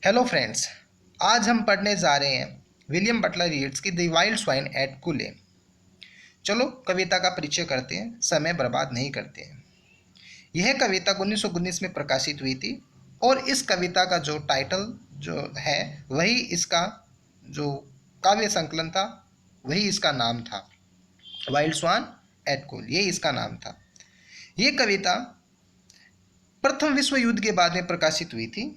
Hello friends. आज हम पढ़ने जा रहे हैं विलियम बटलर यीट्स की द वाइल्ड स्वाइन एट कूले। चलो कविता का परिचय करते हैं, समय बर्बाद नहीं करते हैं। यह कविता 1919 में प्रकाशित हुई थी और इस कविता का जो टाइटल जो है वही इसका जो काव्य संकलन था, वही इसका नाम था। वाइल्ड स्वान एट कूल, ये इसका नाम था। ये कविता प्रथम विश्व युद्ध के बाद में प्रकाशित हुई थी।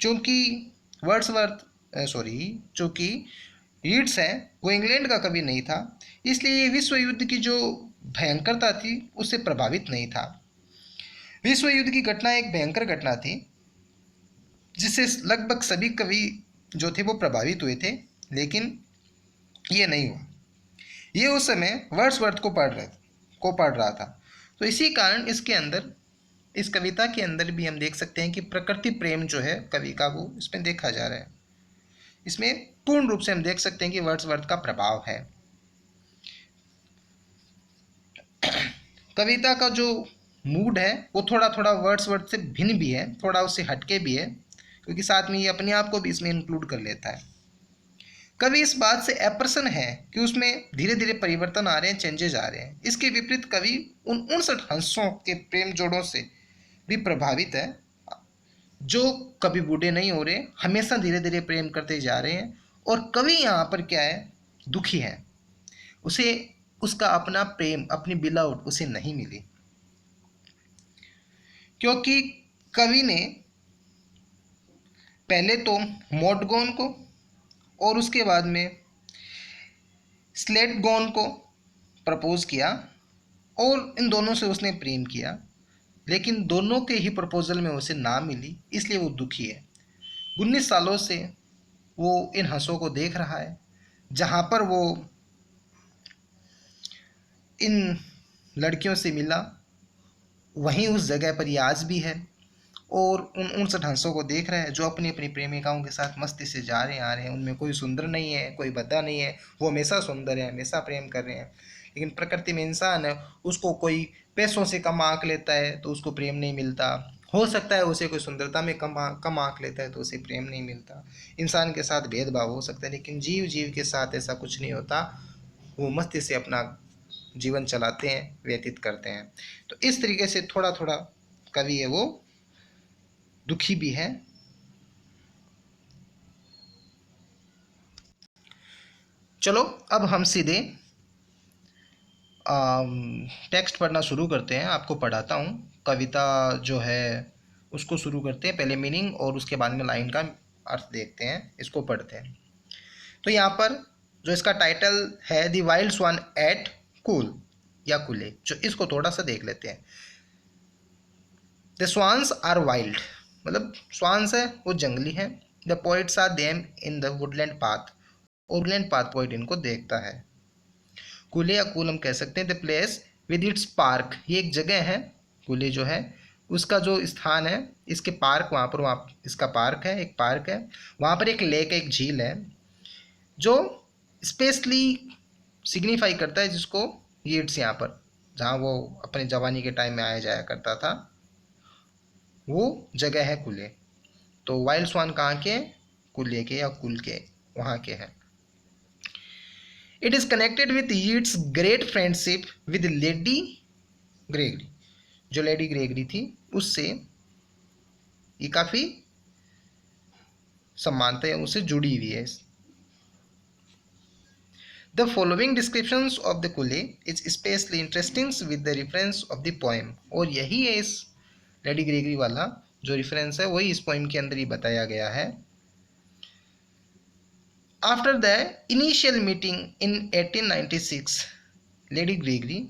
चूंकि वर्ड्सवर्थ सॉरी चूंकि यीट्स है वो इंग्लैंड का कवि नहीं था, इसलिए ये विश्व युद्ध की जो भयंकरता थी उससे प्रभावित नहीं था। विश्व युद्ध की घटना एक भयंकर घटना थी जिससे लगभग सभी कवि जो थे वो प्रभावित हुए थे, लेकिन ये नहीं हुआ। ये उस समय वर्ड्सवर्थ को पढ़ रहा था। तो इसी कारण इसके अंदर, इस कविता के अंदर भी हम देख सकते हैं कि प्रकृति प्रेम जो है कवि का वो इसमें देखा जा रहा है। इसमें पूर्ण रूप से हम देख सकते हैं कि वर्ड्सवर्थ का प्रभाव है। कविता का जो मूड है वो थोड़ा थोड़ा वर्ड्सवर्थ से भिन्न भी है, थोड़ा उससे हटके भी है, क्योंकि साथ में ये अपने आप को भी इसमें इंक्लूड कर लेता है। कवि इस बात से अप्रसन्न है कि उसमें धीरे धीरे परिवर्तन आ रहे हैं, चेंजेज आ रहे हैं। इसके विपरीत कवि उन 59 हंसों के प्रेम जोड़ों से भी प्रभावित है जो कभी बूढ़े नहीं हो रहे, हमेशा धीरे धीरे प्रेम करते जा रहे हैं। और कवि यहाँ पर क्या है, दुखी है। उसे उसका अपना प्रेम, अपनी बिलाउड उसे नहीं मिली, क्योंकि कवि ने पहले तो मोडगोन को और उसके बाद में स्लेटगोन को प्रपोज किया और इन दोनों से उसने प्रेम किया, लेकिन दोनों के ही प्रपोजल में उसे ना मिली, इसलिए वो दुखी है। 19 सालों से वो इन हंसों को देख रहा है, जहाँ पर वो इन लड़कियों से मिला वहीं उस जगह पर ये आज भी है और उन 59 हंसों को देख रहा है जो अपनी अपनी प्रेमिकाओं के साथ मस्ती से जा रहे हैं, आ रहे हैं। उनमें कोई सुंदर नहीं है, कोई भद्दा नहीं है, वो हमेशा सुंदर है, हमेशा प्रेम कर रहे हैं। लेकिन प्रकृति में इंसान है, उसको कोई पैसों से कम आंक लेता है तो उसको प्रेम नहीं मिलता। हो सकता है उसे कोई सुंदरता में कम आंक लेता है तो उसे प्रेम नहीं मिलता। इंसान के साथ भेदभाव हो सकता है, लेकिन जीव जीव के साथ ऐसा कुछ नहीं होता। वो मस्ती से अपना जीवन चलाते हैं, व्यतीत करते हैं। तो इस तरीके से थोड़ा थोड़ा कवि है वो दुखी भी है। चलो अब हम सीधे टेक्स्ट पढ़ना शुरू करते हैं। आपको पढ़ाता हूँ कविता जो है उसको शुरू करते हैं। पहले मीनिंग और उसके बाद में लाइन का अर्थ देखते हैं, इसको पढ़ते हैं। तो यहाँ पर जो इसका टाइटल है the wild swans at Coole या कुले, जो इसको थोड़ा सा देख लेते हैं। द स्वान्स आर वाइल्ड, मतलब स्वान्स है वो जंगली है। The poets are them in the woodland path, woodland path poet इनको देखता है। कूले या कूल हम कह सकते हैं the place with its park, ये एक जगह है। कूले जो है उसका जो स्थान है, इसके पार्क, वहाँ इसका पार्क है, एक पार्क है। वहाँ पर एक लेक, एक झील है जो स्पेशली सिग्निफाई करता है, जिसको यीट्स यहाँ पर, जहाँ वो अपने जवानी के टाइम में आया जाया करता था, वो जगह है कूले। तो वाइल्ड स्वान कहाँ के, कूले के या कुल के, वहाँ के हैं। It is connected with Yeats great friendship with lady Gregory, जो लेडी ग्रेगरी थी उससे ये काफ़ी समानता है, उससे जुड़ी हुई है। The following descriptions of the Coole is specially interesting with the reference of the poem, और यही है इस लेडी ग्रेगरी वाला जो रेफरेंस है, वही इस पोएम के अंदर ही बताया गया है। After the initial meeting in 1896, Lady Gregory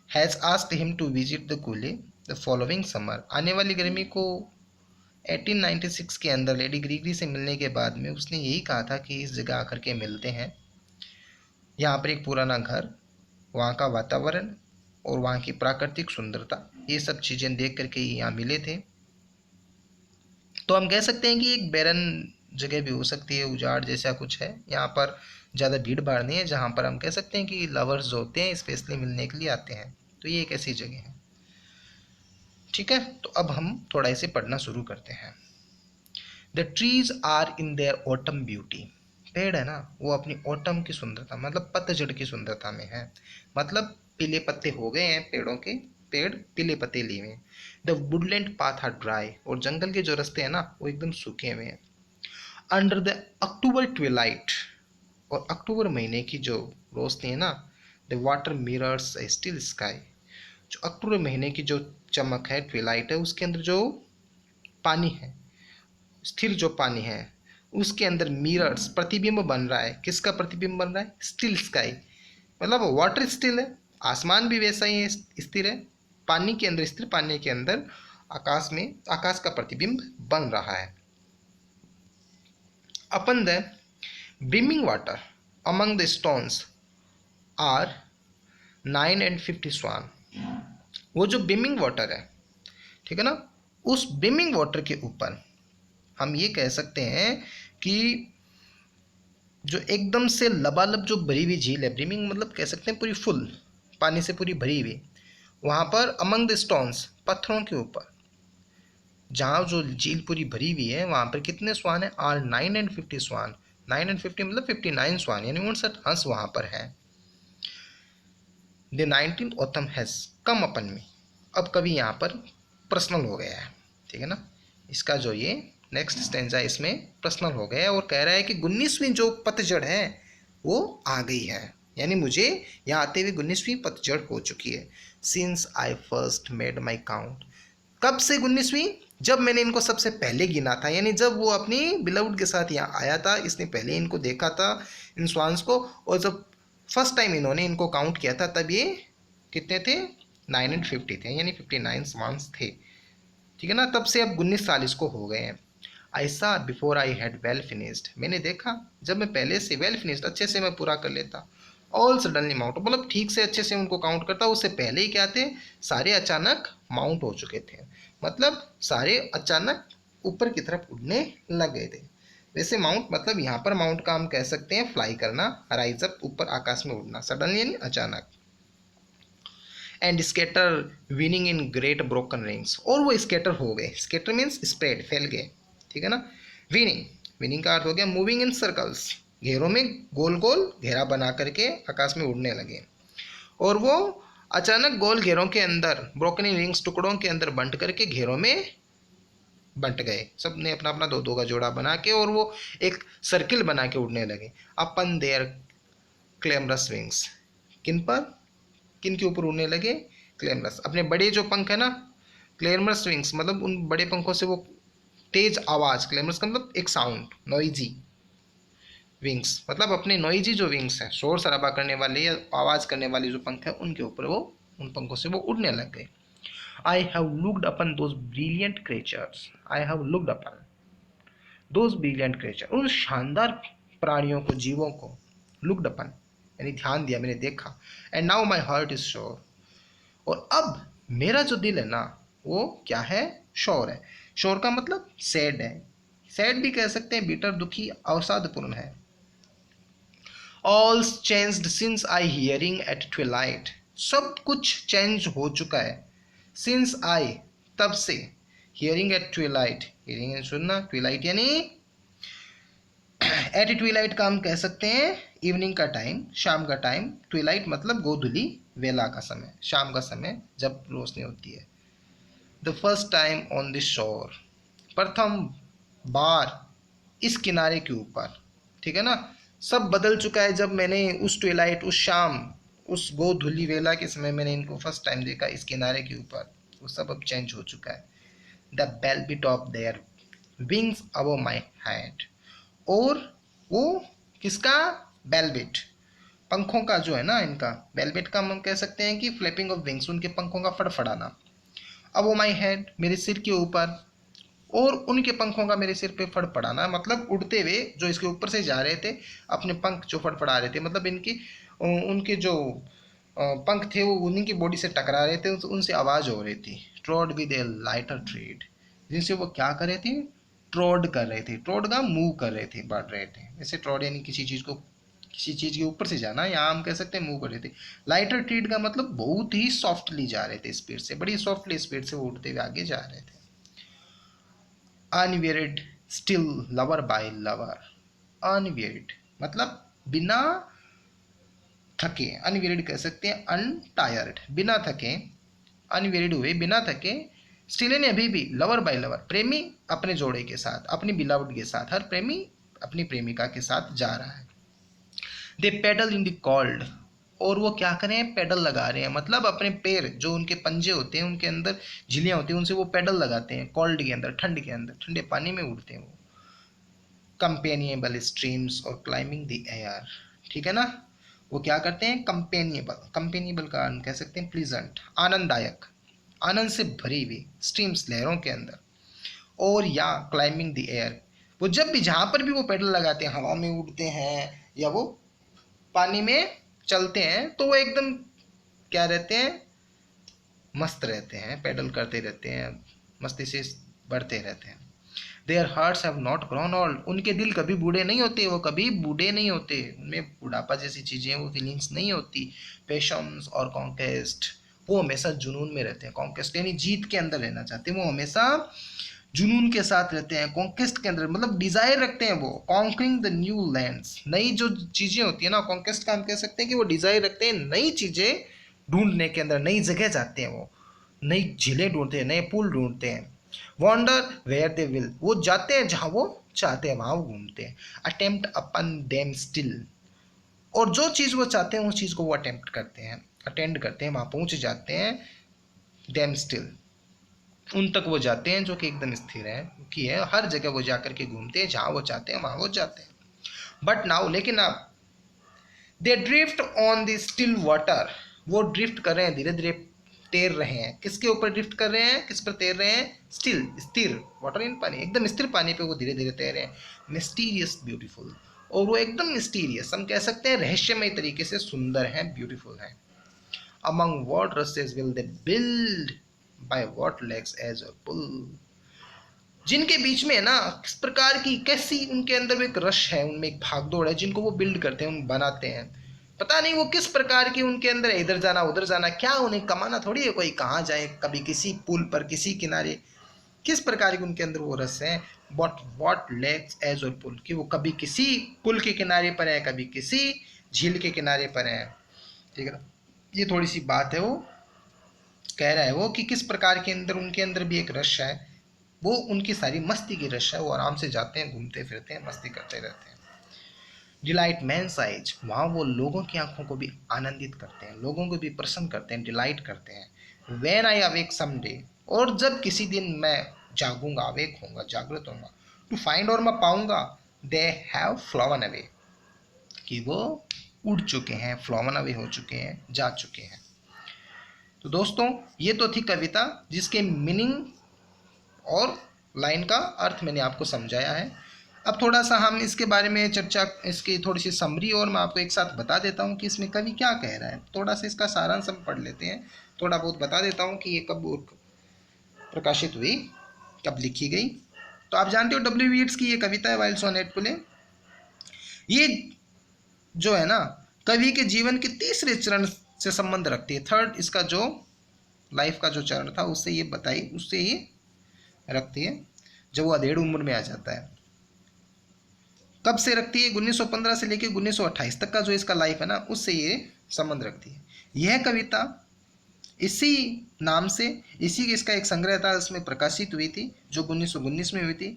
has asked him to visit the Kule the following summer. आने वाली गर्मी को 1896 के अंदर लेडी ग्रेगरी से मिलने के बाद में उसने यही कहा था कि इस जगह आकर के मिलते हैं। यहाँ पर एक पुराना घर, वहाँ का वातावरण और वहाँ की प्राकृतिक सुंदरता, ये सब चीज़ें देख करके यहाँ मिले थे। तो हम कह सकते हैं कि एक बैरन जगह भी हो सकती है, उजाड़ जैसा कुछ है। यहाँ पर ज़्यादा भीड़ भाड़ नहीं है, जहाँ पर हम कह सकते हैं कि लवर्स जो होते हैं स्पेशली मिलने के लिए आते हैं। तो ये एक ऐसी जगह है। ठीक है, तो अब हम थोड़ा इसे पढ़ना शुरू करते हैं। The trees are in their autumn beauty. पेड़ है ना, वो अपनी ऑटम की सुंदरता मतलब पतझड़ की सुंदरता में है। मतलब पीले पत्ते हो गए हैं पेड़ों के, पेड़ पीले पत्ते लिए हुए हैं। The woodland path are dry, और जंगल के जो रास्ते हैं ना वो एकदम सूखे हुए हैं। अंडर द अक्टूबर ट्विलाइट, और अक्टूबर महीने की जो रोशनी है ना, the water mirrors A still sky, जो अक्टूबर महीने की जो चमक है, ट्विलाइट है, उसके अंदर जो पानी है, स्थिर जो पानी है, उसके अंदर मिरर्स प्रतिबिंब बन रहा है। किसका प्रतिबिंब बन रहा है? स्टिल स्काई, मतलब वाटर स्टिल है, आसमान भी वैसा ही है, स्थिर है। पानी के अंदर, स्थिर पानी के अंदर आकाश में आकाश का प्रतिबिंब बन रहा है। Upon the brimming water among the stones are 950 swan. वो जो ब्रिमिंग वाटर है, ठीक है ना, उस ब्रिमिंग वाटर के ऊपर हम ये कह सकते हैं कि जो एकदम से लबालब जो भरी हुई झील है, ब्रिमिंग मतलब कह सकते हैं पूरी फुल पानी से पूरी भरी हुई, वहाँ पर अमंग द स्टोन्स पत्थरों के ऊपर जहाँ जो झील पूरी भरी हुई है, वहाँ पर कितने स्वान है? आर 950 स्वान। 950 मतलब 59 स्वान, यानी 59 हंस वहाँ पर है। The 19th autumn has come upon me. अब कभी यहाँ पर पर्सनल हो गया है, ठीक है ना, इसका जो ये नेक्स्ट स्टेंजा है इसमें पर्सनल हो गया है, और कह रहा है कि 19वीं जो पतझड़ है वो आ गई है, यानी मुझे यहाँ आते हुए 19वीं पतझड़ हो चुकी है। Since I first made my count, कब से 19वीं? जब मैंने इनको सबसे पहले गिना था, यानी जब वो अपनी बिलवुड के साथ यहाँ आया था, इसने पहले इनको देखा था इन स्वान्स को, और जब फर्स्ट टाइम इन्होंने इनको काउंट किया था तब ये कितने थे? 950 थे, यानी 59 स्वान्स थे, ठीक है ना। तब से अब 19 साल इसको हो गए हैं। आई सा before I had well finished, मैंने देखा जब मैं पहले से वेल फिनिश्ड अच्छे से मैं पूरा कर लेता। ऑल सडनली माउंट, मतलब ठीक से अच्छे से उनको काउंट करता, उससे पहले ही क्या थे? सारे अचानक माउंट हो चुके थे, मतलब सारे अचानक ऊपर की तरफ उड़ने लग गए थे। वैसे माउंट मतलब यहाँ पर माउंट का हम कह सकते हैं फ्लाई करना, राइज अप, ऊपर आकाश में उड़ना, सडनली यानी अचानक। And scatter winning in great broken rings, और वो स्केटर हो गए, स्केटर मीन्स स्प्रेड, फैल गए, ठीक है ना। विनिंग, विनिंग का अर्थ हो गया मूविंग इन सर्कल्स, घेरों में गोल गोल घेरा बना करके आकाश में उड़ने लगे। और वो अचानक गोल घेरों के अंदर, ब्रोकन इन रिंग्स टुकड़ों के अंदर बंट करके घेरों में बंट गए, सब ने अपना अपना दो दो का जोड़ा बना के, और वो एक सर्किल बना के उड़ने लगे। अपन देयर क्लेमरस विंग्स, किन पर, किन के ऊपर उड़ने लगे? क्लेमरस, अपने बड़े जो पंख है ना, क्लेमरस विंग्स मतलब उन बड़े पंखों से वो तेज आवाज, क्लेमरस का मतलब एक साउंड, नॉइजी विंग्स, मतलब अपने नॉइजी जो विंग्स है, शोर शराबा करने वाले या आवाज करने वाले जो पंख है, उनके ऊपर वो, उन पंखों से वो उड़ने लग गए। I have looked upon those brilliant creatures, I have looked upon those brilliant creature, उन शानदार प्राणियों को, जीवों को, लुक्ड अपन यानी ध्यान दिया, मैंने देखा। And now my heart is sure, और अब मेरा जो दिल है ना वो क्या है? श्योर है। श्योर का मतलब सैड है, सैड भी कह सकते हैं, बीटर, दुखी, अवसादपूर्ण है। All changed since I hearing at twilight, सब कुछ चेंज हो चुका है। सिंस आई, तब से, हियरिंग एट ट्विलाइट, हियरिंग सुनना, ट्विलाइट यानी एट ट्विलाइट का हम कह सकते हैं इवनिंग का टाइम, शाम का टाइम, ट्विलाइट मतलब गोधुली वेला का समय, शाम का समय जब रोशनी होती है। The first time on this शोर, प्रथम बार इस किनारे के ऊपर, ठीक है ना। सब बदल चुका है, जब मैंने उस ट्विलाइट, उस शाम, उस गोधुली वेला के समय मैंने इनको फर्स्ट टाइम देखा इस किनारे के ऊपर, वो सब अब चेंज हो चुका है। The bell beat of their wings above my head, और वो किसका? बेलबिट, पंखों का जो है ना, इनका बेलबिट का हम कह सकते हैं कि फ्लैपिंग ऑफ विंग्स, उनके पंखों का फड़फड़ाना। अब वो माई हेड, मेरे सिर के ऊपर, और उनके पंखों का मेरे सिर पे फड़फड़ाना, मतलब उड़ते हुए जो इसके ऊपर से जा रहे थे, अपने पंख जो फड़फड़ा रहे थे, मतलब इनकी उनके जो पंख थे वो उन्हीं की बॉडी से टकरा रहे थे, उनसे आवाज़ हो रही थी। ट्रॉड विद ए लाइटर ट्रेड, जिनसे वो क्या कर रहे थे? ट्रॉड कर रहे थे, ट्रॉड का मूव कर रहे थे, बढ़ रहे थे। वैसे ट्रॉड यानी किसी चीज़ को, किसी चीज़ के ऊपर से जाना, यहाँ हम कह सकते हैं मूव कर रहे थे। लाइटर ट्रीड का मतलब बहुत ही सॉफ्टली जा रहे थे, स्पीड से, बड़ी सॉफ्टली स्पीड से वो उड़ते हुए आगे जा रहे थे। Unwearied still, lover by lover, unwearied मतलब बिना थके, अनवीरिड कह सकते हैं, अनटायर्ड बिना थके, अनवीरिड हुए बिना थके, स्टिल ने अभी भी, लवर बाय लवर प्रेमी अपने जोड़े के साथ, अपनी बिलावड के साथ, हर प्रेमी अपनी प्रेमिका के साथ जा रहा है। दे पेडल इन द कोल्ड, और वो क्या करें, पेडल लगा रहे हैं, मतलब अपने पैर जो उनके पंजे होते हैं उनके अंदर झिल्लियां होती हैं उनसे वो पेडल लगाते हैं कोल्ड के अंदर, ठंड के अंदर, ठंडे पानी में उड़ते हैं वो। कंपेनिएबल स्ट्रीम्स और क्लाइंबिंग द एयर, ठीक है ना, वो क्या करते हैं, कंपेनिएबल, कंपेनिएबल का कह सकते हैं प्लीजेंट, आनंददायक, आनंद से भरी हुई स्ट्रीम्स लहरों के अंदर, और या क्लाइंबिंग द एयर, वो जब भी जहाँ पर भी वो पेडल लगाते हैं, हवा में उड़ते हैं या वो पानी में चलते हैं, तो वो एकदम क्या रहते हैं, मस्त रहते हैं, पेडल करते रहते हैं, मस्ती से बढ़ते रहते हैं। There hearts have not grown old, उनके दिल कभी बूढ़े नहीं होते, वो कभी बूढ़े नहीं होते, उनमें बुढ़ापा जैसी चीज़ें, वो फीलिंग्स नहीं होती। पेशंस और कॉन्केस्ट, वो हमेशा जुनून में रहते हैं, कॉन्केस्ट यानी जीत के अंदर रहना चाहते हैं, वो हमेशा जुनून के साथ रहते हैं, कॉन्केस्ट के अंदर मतलब डिजायर रखते हैं वो, कॉन्करिंग द न्यू लैंड्स, नई जो चीजें होती है ना, कॉन्केस्ट का हम कह सकते हैं कि वो डिजायर रखते हैं नई चीजें ढूंढने के अंदर, नई जगह जाते हैं वो, नई झीलें ढूंढते हैं, नए पुल ढूंढते हैं। वॉन्डर वेयर दे विल, वो जाते हैं जहाँ वो चाहते हैं वहाँ वो घूमते हैं। अटेम्प्ट अपन देम स्टिल, और जो चीज़ वो चाहते हैं उस चीज़ को वो अटेम्प्ट करते हैं, अटेंड करते हैं, वहाँ पहुँच जाते हैं। देम स्टिल, उन तक वो जाते हैं जो कि एकदम स्थिर है, कि है हर जगह वो जा करके घूमते हैं, जहाँ वो चाहते हैं वहाँ वो जाते हैं। बट नाउ, लेकिन अब they drift on the still water, वो ड्रिफ्ट कर रहे हैं, धीरे धीरे तैर रहे हैं, किसके ऊपर ड्रिफ्ट कर रहे हैं, किस पर तैर रहे हैं, स्टिल स्थिर, वाटर इन पानी, एकदम स्थिर पानी पे वो धीरे धीरे तैर रहे हैं। मिस्टीरियस ब्यूटीफुल, और वो एकदम मिस्टीरियस, हम कह सकते हैं रहस्यमय तरीके से सुंदर हैं, ब्यूटीफुल हैं। Among what rushes will they build, by what legs as a bull, जिनके बीच में है ना किस प्रकार की, कैसी उनके अंदर एक रश है, उनमें एक भागदौड़ है, जिनको वो बिल्ड करते हैं, उन बनाते हैं, पता नहीं वो किस प्रकार की उनके अंदर है, इधर जाना उधर जाना, क्या उन्हें कमाना थोड़ी है, कोई कहाँ जाए, कभी किसी पुल पर किसी किनारे, किस प्रकार की उनके अंदर वो रस है। बट वॉट लेग्स एज और पुल, कि वो कभी किसी पुल के किनारे पर है, कभी किसी झील के किनारे पर है, ठीक है ना, ये थोड़ी सी बात है, वो कह रहा है वो कि किस प्रकार के अंदर उनके अंदर भी एक रश है, वो उनकी सारी मस्ती की रश है, वो आराम से जाते हैं, घूमते फिरते हैं, मस्ती करते रहते हैं। डिलाइट मैन साइज, वहाँ वो लोगों की आंखों को भी आनंदित करते हैं, लोगों को भी प्रसन्न करते हैं, डिलाइट करते हैं। वेन आई अवेक समडे, और जब किसी दिन मैं जागूंगा, अवेक होऊंगा, जागृत होऊंगा, टू फाइंड, और मैं पाऊंगा, दे हैव फ्लॉवन अवे, कि वो उड़ चुके हैं, फ्लॉवन अवे हो चुके हैं, जा चुके हैं। तो दोस्तों ये तो थी कविता जिसके मीनिंग और लाइन का अर्थ मैंने आपको समझाया है। अब थोड़ा सा हम इसके बारे में चर्चा, इसकी थोड़ी सी समरी और मैं आपको एक साथ बता देता हूँ कि इसमें कवि क्या कह रहा है, थोड़ा सा इसका सारांश हम पढ़ लेते हैं, थोड़ा बहुत बता देता हूँ कि ये कब प्रकाशित हुई, कब लिखी गई। तो आप जानते हो W. Yeats की ये कविता है वाइल्ड्स ऑन एट पुले, ये जो है ना कवि के जीवन के तीसरे चरण से संबंध रखती है, थर्ड इसका जो लाइफ का जो चरण था उससे ये बताई, उससे ये रखती है, जब वो अधेड़ उम्र में आ जाता है। कब से रखती है, 1915 से लेकर 1928 तक का जो इसका लाइफ है ना, उससे ये संबंध रखती है। यह कविता इसी नाम से, इसी के इसका एक संग्रह था, उसमें प्रकाशित हुई थी, जो 1919 में हुई थी,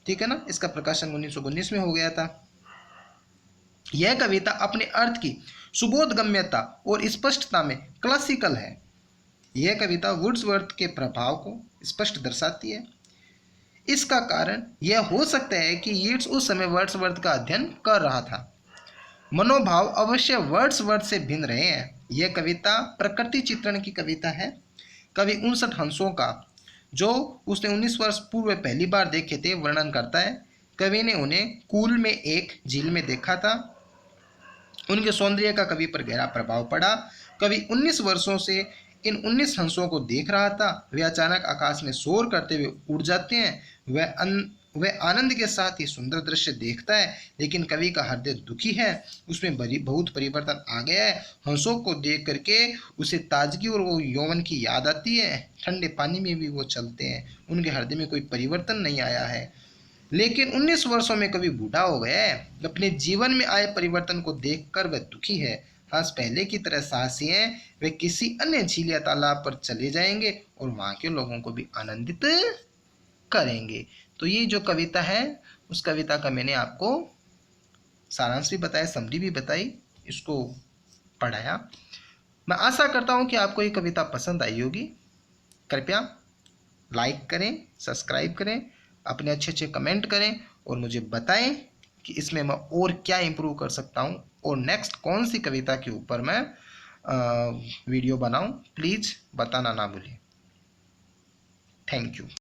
ठीक है ना, इसका प्रकाशन 1919 में हो गया था। यह कविता अपने अर्थ की सुबोधगम्यता और स्पष्टता में क्लासिकल है। यह कविता वुड्सवर्थ के प्रभाव को स्पष्ट दर्शाती है। इसका कारण यह हो सकता है कि यीट्स उस समय वर्ड्सवर्थ का अध्ययन कर रहा था। मनोभाव अवश्य वर्ड्सवर्थ से भिन्न रहे हैं। यह कविता प्रकृति चित्रण की कविता है। कवि 59 हंसों का, जो उसने 19 वर्ष पूर्व पहली बार देखे थे, वर्णन करता है। कवि ने उन्हें कूल में एक झील में देखा था। उनके सौंदर्य का कवि पर गहरा प्रभाव पड़ा। कवि 19 वर्षों से इन 19 हंसों को देख रहा था। वे अचानक आकाश में शोर करते हुए उड़ जाते हैं। वह आनंद के साथ ही सुंदर दृश्य देखता है, लेकिन कवि का हृदय दुखी है, उसमें बहुत परिवर्तन आ गया है। हंसों को देख करके उसे ताजगी और वो यौवन की याद आती है। ठंडे पानी में भी वो चलते हैं, उनके हृदय में कोई परिवर्तन नहीं आया है। लेकिन 19 वर्षों में कभी बूढ़ा हो गया है। अपने जीवन में आए परिवर्तन को देखकर वह दुखी है। हंस पहले की तरह साहसी हैं। वे किसी अन्य झील या तालाब पर चले जाएंगे और वहां के लोगों को भी आनंदित करेंगे। तो ये जो कविता है, उस कविता का मैंने आपको सारांश भी बताया, समरी भी बताई, इसको पढ़ाया। मैं आशा करता हूँ कि आपको ये कविता पसंद आई होगी। कृपया लाइक करें, सब्सक्राइब करें, अपने अच्छे अच्छे कमेंट करें और मुझे बताएं कि इसमें मैं और क्या इम्प्रूव कर सकता हूँ और नेक्स्ट कौन सी कविता के ऊपर मैं वीडियो बनाऊं। प्लीज़ बताना ना भूलें। Thank you.